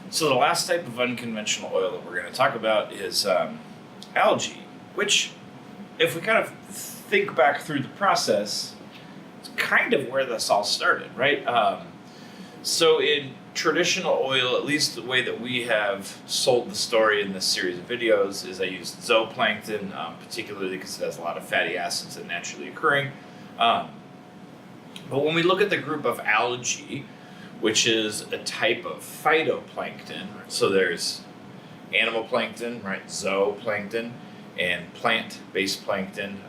So the last type of unconventional oil that we're going to talk about is algae, which, if we kind of think back through the process, it's kind of where this all started, right? So in traditional oil, at least the way that we have sold the story in this series of videos, is I used zooplankton, particularly because it has a lot of fatty acids that naturally occurring. But when we look at the group of algae, which is a type of phytoplankton, so there's animal plankton, right, zooplankton, and plant-based plankton,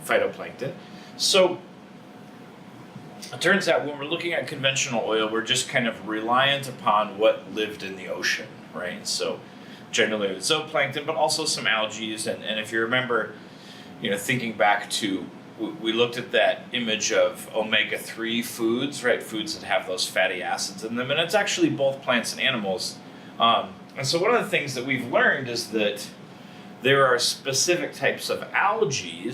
phytoplankton. So it turns out when we're looking at conventional oil, we're just kind of reliant upon what lived in the ocean, right? So generally with zooplankton, but also some algae. And if you remember, thinking back to, we looked at that image of omega-3 foods, right? Foods that have those fatty acids in them. And it's actually both plants and animals. And so one of the things that we've learned is that there are specific types of algae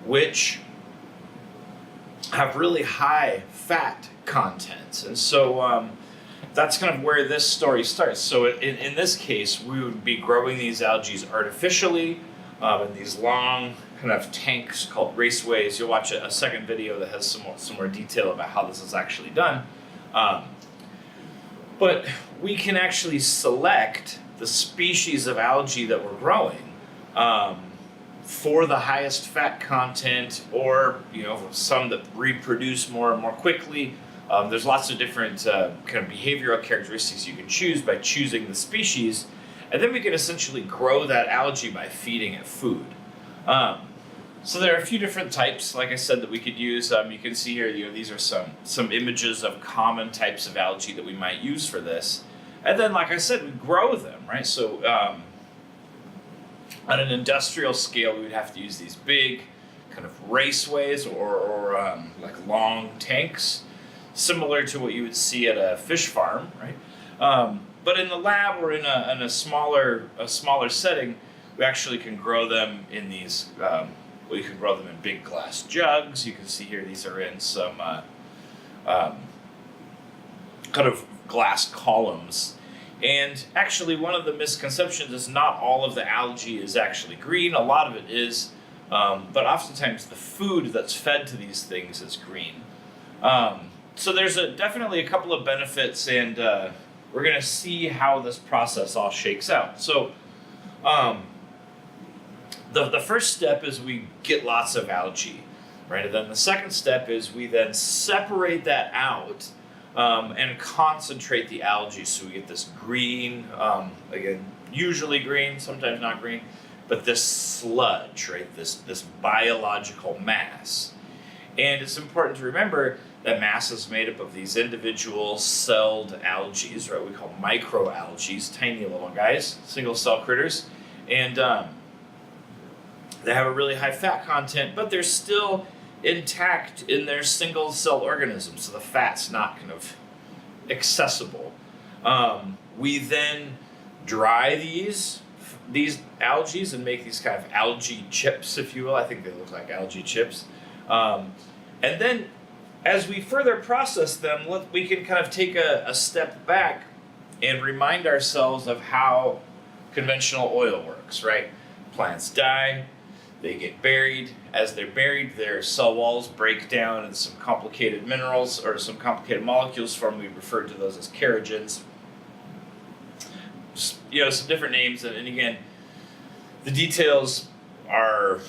which have really high fat content. And so that's kind of where this story starts. So in this case, we would be growing these algae artificially in these long kind of tanks called raceways. You'll watch a second video that has some more detail about how this is actually done. But we can actually select the species of algae that we're growing for the highest fat content, or some that reproduce more and more quickly. There's lots of different kind of behavioral characteristics you can choose by choosing the species, and then we can essentially grow that algae by feeding it food. So there are a few different types, like I said, that we could use. You can see here, these are some images of common types of algae that we might use for this. And then, like I said, we grow them, right? So on an industrial scale, we would have to use these big kind of raceways or like long tanks, similar to what you would see at a fish farm, right? But in the lab or in a smaller setting, we actually can grow them in these. We can grow them in big glass jugs. You can see here these are in some kind of glass columns. And actually, one of the misconceptions is not all of the algae is actually green. A lot of it is, but oftentimes the food that's fed to these things is green. So there's definitely a couple of benefits, and we're going to see how this process all shakes out. So the first step is we get lots of algae, right? And then the second step is we then separate that out and concentrate the algae, so we get this green, again, usually green, sometimes not green, but this sludge, right? This biological mass. And it's important to remember that mass is made up of these individual celled algae, right? We call microalgae, tiny little guys, single cell critters. And they have a really high fat content, but they're still intact in their single cell organisms, so the fat's not kind of accessible. We then dry these algae and make these kind of algae chips, if you will. I think they look like algae chips. And then as we further process them, we can kind of take a step back and remind ourselves of how conventional oil works, right? Plants die, they get buried. As they're buried, their cell walls break down and some complicated minerals or some complicated molecules form. We refer to those as kerogens. Some different names, and again, the details are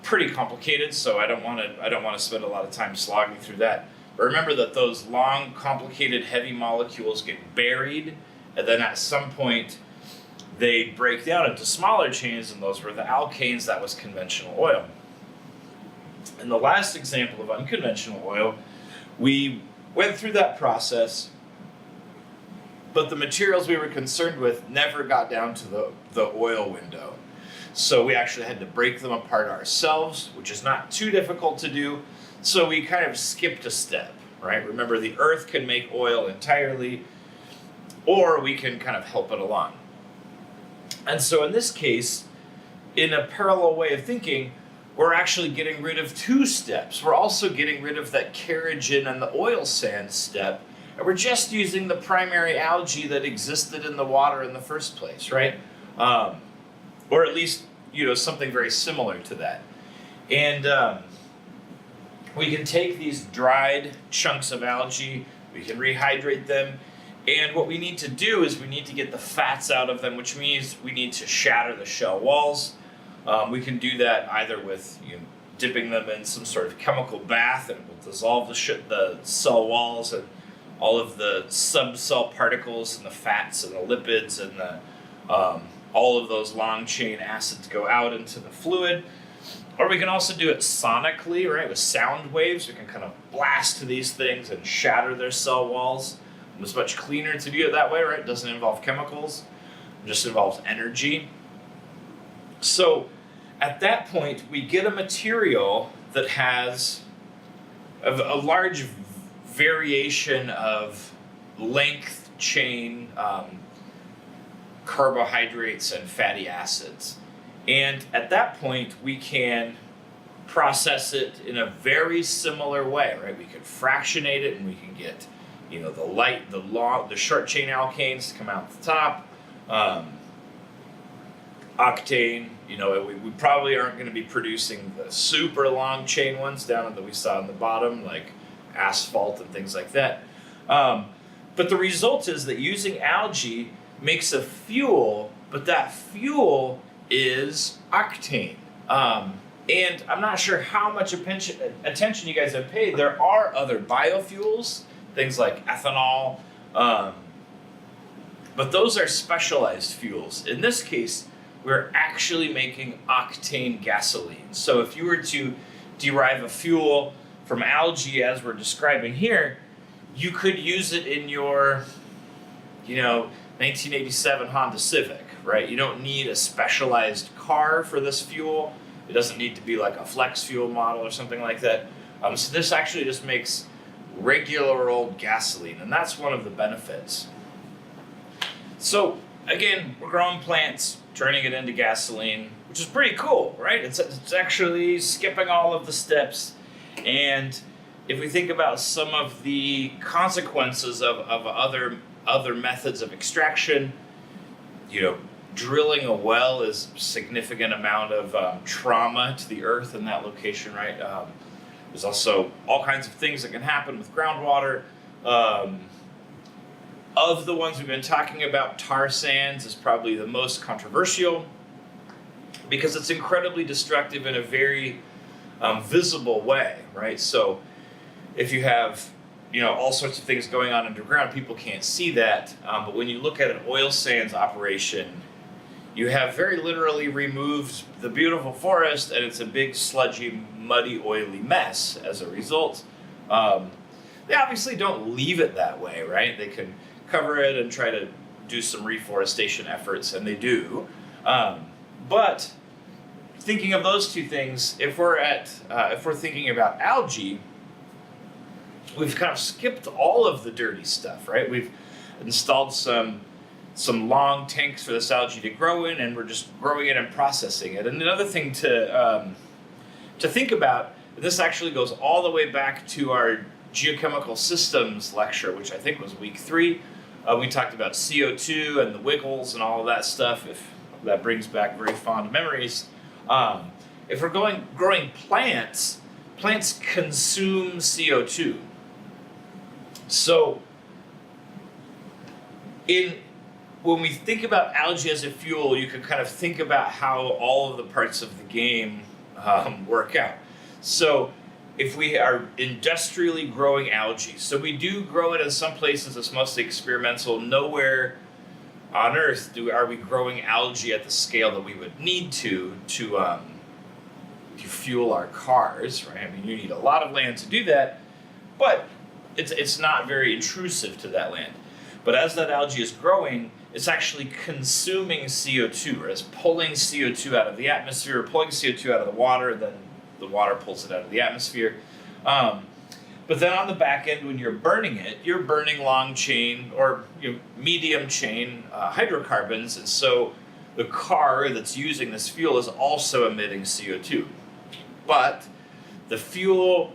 pretty complicated, so I don't want to spend a lot of time slogging through that. But remember that those long, complicated, heavy molecules get buried, and then at some point they break down into smaller chains, and those were the alkanes. That was conventional oil. In the last example of unconventional oil, we went through that process, but the materials we were concerned with never got down to the oil window. So we actually had to break them apart ourselves, which is not too difficult to do. So we kind of skipped a step, right? Remember, the earth can make oil entirely, or we can kind of help it along. And so in this case, in a parallel way of thinking, we're actually getting rid of two steps. We're also getting rid of that kerogen and the oil sand step, And we're just using the primary algae that existed in the water in the first place, right? Or at least, something very similar to that. And we can take these dried chunks of algae, we can rehydrate them, and what we need to do is we need to get the fats out of them, which means we need to shatter the shell walls. We can do that either with dipping them in some sort of chemical bath, and it will dissolve the cell walls and all of the subcell particles and the fats and the lipids and the all of those long chain acids go out into the fluid. Or we can also do it sonically, right? With sound waves, we can kind of blast to these things and shatter their cell walls. And it's much cleaner to do it that way, right? It doesn't involve chemicals, it just involves energy. So at that point, we get a material that has a large variation of length chain carbohydrates and fatty acids. And at that point, we can process it in a very similar way, right? We can fractionate it, and we can get, the short chain alkanes to come out the top. Octane, we probably aren't going to be producing the super long chain ones down that we saw on the bottom, like asphalt and things like that. But the result is that using algae makes a fuel, but that fuel is octane. And I'm not sure how much attention you guys have paid. There are other biofuels, things like ethanol, but those are specialized fuels. In this case, we're actually making octane gasoline. So if you were to derive a fuel from algae, as we're describing here, you could use it in your, 1987 Honda Civic, right? You don't need a specialized car for this fuel. It doesn't need to be like a flex fuel model or something like that. So this actually just makes regular old gasoline, and that's one of the benefits. So again, we're growing plants, turning it into gasoline, which is pretty cool, right? It's actually skipping all of the steps. And if we think about some of the consequences of other methods of extraction, drilling a well is a significant amount of trauma to the earth in that location, right? There's also all kinds of things that can happen with groundwater. Of the ones we've been talking about, tar sands is probably the most controversial because it's incredibly destructive in a very visible way, right? So if you have all sorts of things going on underground, people can't see that. But when you look at an oil sands operation, you have very literally removed the beautiful forest, and it's a big, sludgy, muddy, oily mess as a result. They obviously don't leave it that way, right? They can cover it and try to do some reforestation efforts, and they do. But thinking of those two things, if we're thinking about algae, we've kind of skipped all of the dirty stuff, right? We've installed some long tanks for this algae to grow in, and we're just growing it and processing it. And another thing to think about, this actually goes all the way back to our geochemical systems lecture, which I think was week 3. We talked about CO2 and the wiggles and all of that stuff, if that brings back very fond memories. If we're growing plants consume CO2. So when we think about algae as a fuel, you can kind of think about how all of the parts of the game work out. So if we are industrially growing algae, so we do grow it in some places, it's mostly experimental. Nowhere on Earth are we growing algae at the scale that we would need to fuel our cars, right? I mean, you need a lot of land to do that, but it's not very intrusive to that land. But as that algae is growing, it's actually consuming CO2, or it's pulling CO2 out of the atmosphere, pulling CO2 out of the water, then the water pulls it out of the atmosphere. But then on the back end, when you're burning it, you're burning long chain or medium chain hydrocarbons, and so the car that's using this fuel is also emitting CO2. But the fuel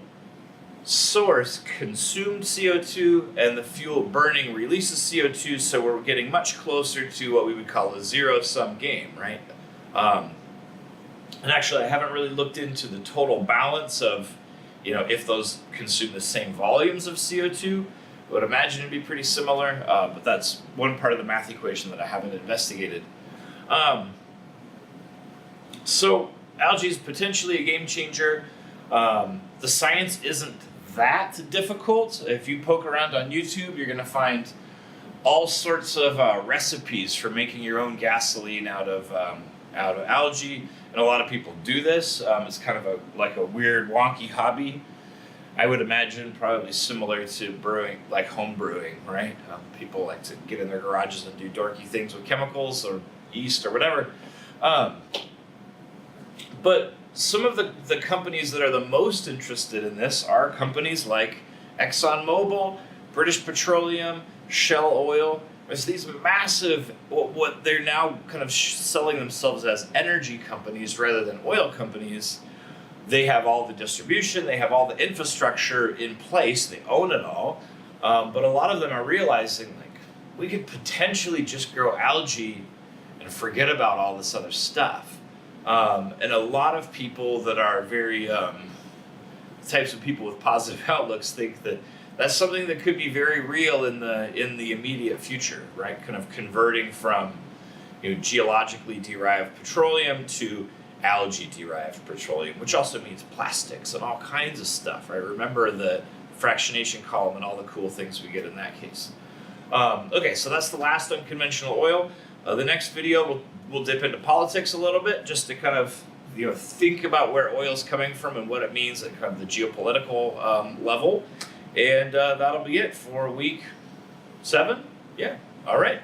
source consumed CO2 and the fuel burning releases CO2, so we're getting much closer to what we would call a zero-sum game, right? And actually, I haven't really looked into the total balance of, if those consume the same volumes of CO2. I would imagine it'd be pretty similar, but that's one part of the math equation that I haven't investigated. So algae is potentially a game changer. The science isn't that difficult. If you poke around on YouTube, you're going to find all sorts of recipes for making your own gasoline out of algae, and a lot of people do this. It's kind of like a weird, wonky hobby. I would imagine probably similar to brewing, like home brewing, right? People like to get in their garages and do dorky things with chemicals or yeast or whatever. But some of the companies that are the most interested in this are companies like ExxonMobil, British Petroleum, Shell Oil. There's these massive, what they're now kind of selling themselves as energy companies rather than oil companies. They have all the distribution, they have all the infrastructure in place, they own it all. But a lot of them are realizing, like, we could potentially just grow algae and forget about all this other stuff. And a lot of people that are very types of people with positive outlooks think that that's something that could be very real in the immediate future, right? Kind of converting from geologically derived petroleum to algae derived petroleum, which also means plastics and all kinds of stuff, right? Remember the fractionation column and all the cool things we get in that case. Okay, so that's the last unconventional oil. The next video we'll dip into politics a little bit, just to kind of think about where oil's coming from and what it means at kind of the geopolitical level. And that'll be it for week 7. Yeah. All right.